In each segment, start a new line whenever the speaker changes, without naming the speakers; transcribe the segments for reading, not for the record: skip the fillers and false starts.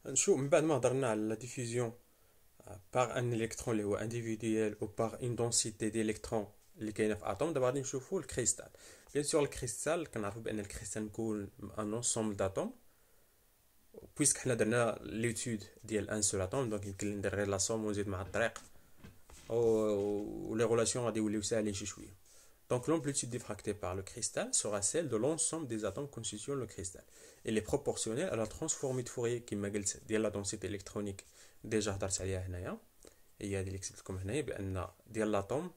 نشوف من بعد ما هضرنا على لا ديفيزيون باغ ان الكترون اللي هو انديفيديوال او باغ اون دونسيتي ديليكترون اللي كاينه في اتوم. دابا غادي نشوفوا الكريستال. بيان سور الكريستال كنعرفوا بان الكريستال مكون ان انسومبل داتوم، بويسك حنا درنا ليتود ديال ان سول اتوم، دونك يمكن لي ندير غير لا سوم ونزيد مع الطريق و لي ريلاسيون غادي يوليو ساهلين شي شويه. Donc l'amplitude diffractée par le cristal sera celle de l'ensemble des atomes constituant le cristal. Elle est proportionnelle à la transformée de Fourier كما قلت ديال la densité électronique. ديجا هضرت عليها هنايا، هي هذه اللي كتبت لكم هنايا بان ديال لاتوم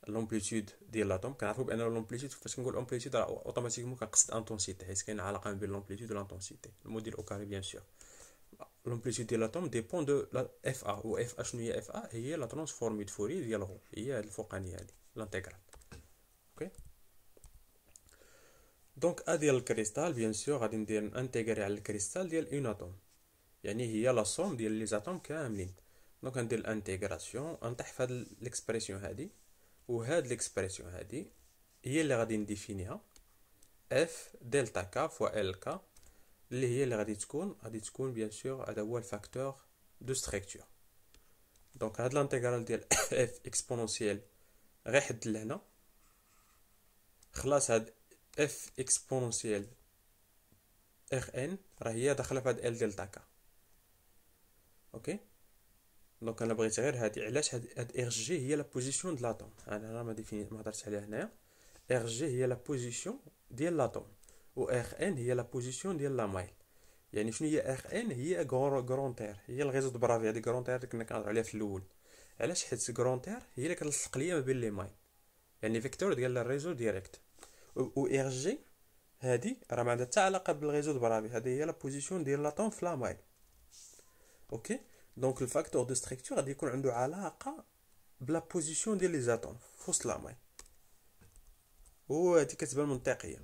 لومبليتود ديال لاتوم. كنعرفوا بان لومبليتود فاش كنقول امبليتود راه اوتوماتيكمون كنقصد انتونسيتي، حيت كاين علاقه ما بين لومبليتود والانتونسيتي. الموديل او كاري بيان سور. لومبليتود ديال لاتوم ديبون دو اف ا، و اف ا شنو هي؟ اف ا هي لا ترانسفورمي دو فوري ديال غو، هي هذه الفوقانيه هذه لانتيغرال. اوكي. دونك ا ديال الكريستال بيان سور غادي ندير انتيغري على الكريستال ديال اون اتوم، يعني هي لا سوم ديال لي زاتوم كاملين. دونك غندير الانتيغراسيون، غنطيح في هاد ليكسبرسيون هادي، وهاد ليكسبرسيون هادي هي اللي غادي نديفينيها اف دلتا كا فوا ال كا، اللي هي اللي غادي تكون بيان سور هذا هو الفاكتور دو ستركتور. دونك هاد الانتيغرال ديال اف اكسبونونسيال غير حد لهنا، خلاص هاد اف اكسبونونسيال ار ان راه هي داخله في هاد ال دلتا كا. اوكي. دونك انا بغيت غير هادي، علاش هاد ار جي هي لا بوزيسيون د لاتوم. انا ما هضرتش عليها هنايا. ار جي هي لا بوزيسيون ديال لاتوم، و ار ان هي لا بوزيسيون ديال لا مايل. يعني شنو هي ار ان؟ هي غرونتير، هي الغيزو د برافي. هادي غرونتير اللي كنا كنهضروا عليها في الاول. علاش؟ حيت غرونتير هي اللي كتلصق ليا ما بين لي مايل، يعني فيكتور ديال الريزو ديريكت. و ار جي هادي راه ما عندها حتى علاقه بالغيزو د برافي، هادي هي لا بوزيسيون ديال لاتوم في لا مايل. اوكي. دونك الفاكتور دو ستركتور غادي يكون عنده علاقه بلا بوزيسيون ديال لي زاتوم في وسط لا مايل، وهادي كتبان منطقيه،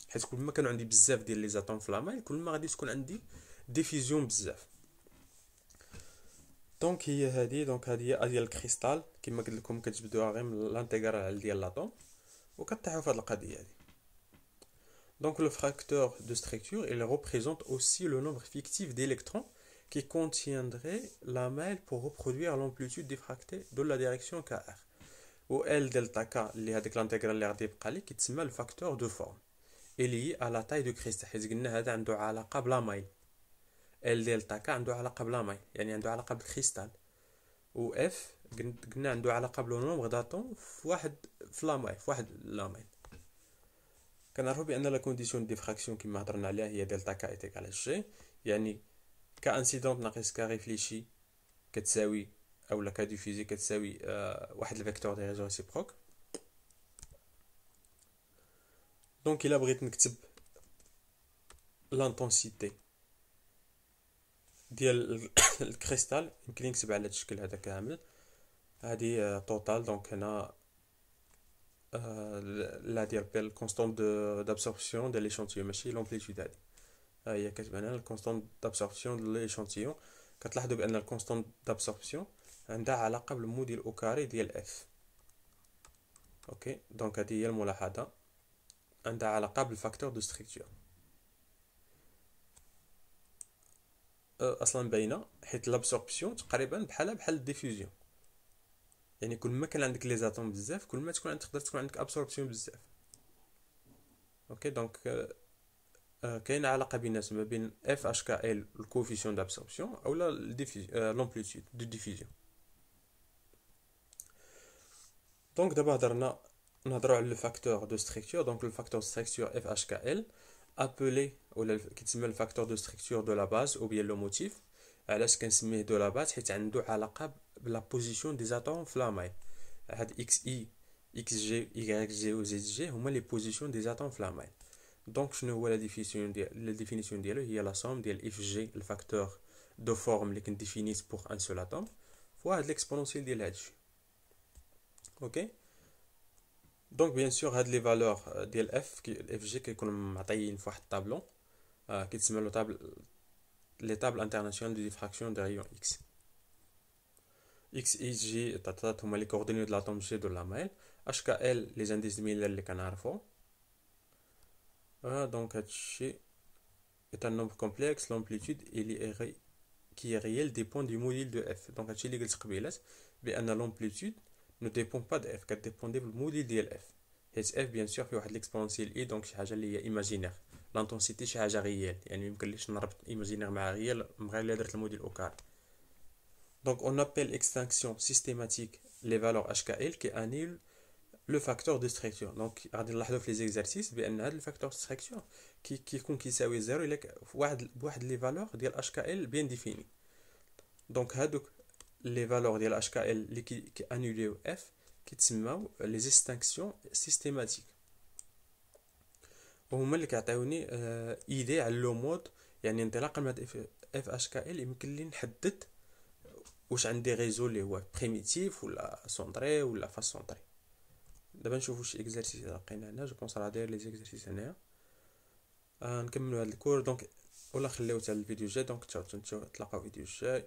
حيت كل ما كانوا عندي بزاف ديال لي زاتوم في لا مايل كل ما غادي تكون عندي ديفيزيون بزاف. دونك هي هادي، دونك هادي هي ديال الكريستال كما قلت لكم، كتجبدوها غير من الانتيغرال ديال لاتوم وكطيحوا في هاد القضيه هادي. Donc le facteur de structure, il représente aussi le nombre fictif d'électrons qui contiendrait la maille pour reproduire l'amplitude diffractée de la direction KR. و L delta K اللي هذيك الانتجرال اللي غادي يبقى لي كيتسمى الفاكتور دو فورم et lié à la taille du cristal، حيت قلنا هذا عنده علاقه بلا مايل. L delta K عنده علاقه بلا مايل، يعني عنده علاقه بالكريستال. و F قلنا عنده علاقه بلو نومبر داتوم في لا مايل، في واحد لا مايل. كنعرفوا بان لا كونديسيون ديفراكسيون كما هضرنا عليها هي دلتا كا ايتيكال على جي، يعني كا انسيدونت ناقص كا ريفليشي كتساوي، اولا كا ديفيزي كتساوي واحد الفيكتور دي ريزو ريسيبروك. دونك الا بغيت نكتب لانتونسيتي ديال الكريستال يمكن لي نكتب على هذا الشكل هذا كامل. هذه توتال، دونك هنا لا ديال بيل كونستونت دابسوربسيون ديال ليشونتيون ماشي لومبليتود. هذه هي كتبان لنا الكونستونت دابسوربسيون ديال ليشونتيون. كتلاحظوا بان الكونستونت دابسوربسيون عندها علاقه بالموديل او كاري ديال اف. اوكي. دونك هذه هي الملاحظه، عندها علاقه بالفاكتور دو ستركتور. اصلا باينه، حيت لابسوربسيون تقريبا بحال الديفيوزيون، يعني كل ما كان عندك لي زاتوم بزاف كل ما تقدر تكون عندك ابسوربسيون بزاف. اوكي. دونك كاين علاقه بيناتهم ما بين اف اش كا ال الكوفيسيون دابسوربسيون اولا لومبليتود دو ديفيزيون. دونك دابا نهضروا على لو فاكتور دو ستركتور. دونك لو فاكتور ستركتور اف اش كا ال ابلي ولا كيتسمى الفاكتور دو ستركتور دو لا باز او بيان لو موتيف. علاش كنسميه دو لا باز؟ حيت عنده علاقه بلا بوزيسيون دي زاتوم في لا مايل. هاد اكس اي اكس جي اي جي و زد جي هما لي بوزيسيون دي زاتوم في لا مايل. دونك شنو هو لا ديفينيسيون ديالو؟ هي لا سوم ديال اف جي الفاكتور دو فورم اللي كنديفينيت بوغ ان سول اتوم فواحد ليكسبونونسيال ديال هادشي. اوكي. دونك بيان سور هاد لي فالور ديال اف جي كيكونوا معطيين في واحد الطابلون كيتسمى له لي طابل انترناسيونال دو ديفراكسيون دو رايون اكس. اكس اي جي تعطات هما لي كوردوني د لاتوم جي دو لا مايل. اش كا ال لي زانديس ميلر اللي كنعرفو. دونك هادشي est un nombre complexe, l'amplitude qui est réelle dépend du module de f. Donc هادشي اللي قلت قبيلات بان l'amplitude ne dépend pas de f, كتديبوندي بالموديل ديال f. حيت f bien sûr في واحد l'exponentielle e donc شي حاجه اللي هي imaginaire. l'intensité شي حاجه ريال، يعني ميمكنليش نربط imaginaire مع ريال غير الا درت الموديل او كار. Donc on appelle extinction systématique les valeurs HKL qui annulent le facteur de structure. Donc غادي نلاحظوا في les exercices بان هذا الفاكتور de structure كيكون كيساوي زيرو الا بواحد لي فالور ديال HKL bien défini. Donc هادوك لي فالور ديال HKL اللي كي انوليو f كيتسماو les extinctions systématiques، وهما اللي كيعطيوني ايدي على لو مود، يعني انطلاقا من اف اش كي ال يمكن لي نحدد واش عندي ريزو اللي هو بريميتيف ولا سونطري ولا فاس سونطري. دابا نشوفوا شي اكزرسيس لقينا هنا. جو بونس راه داير لي زيكزرسيس هنايا. نكملوا هذا الكور دونك ولا خليوه حتى الفيديو الجاي. دونك تلاقاو الفيديو الجاي.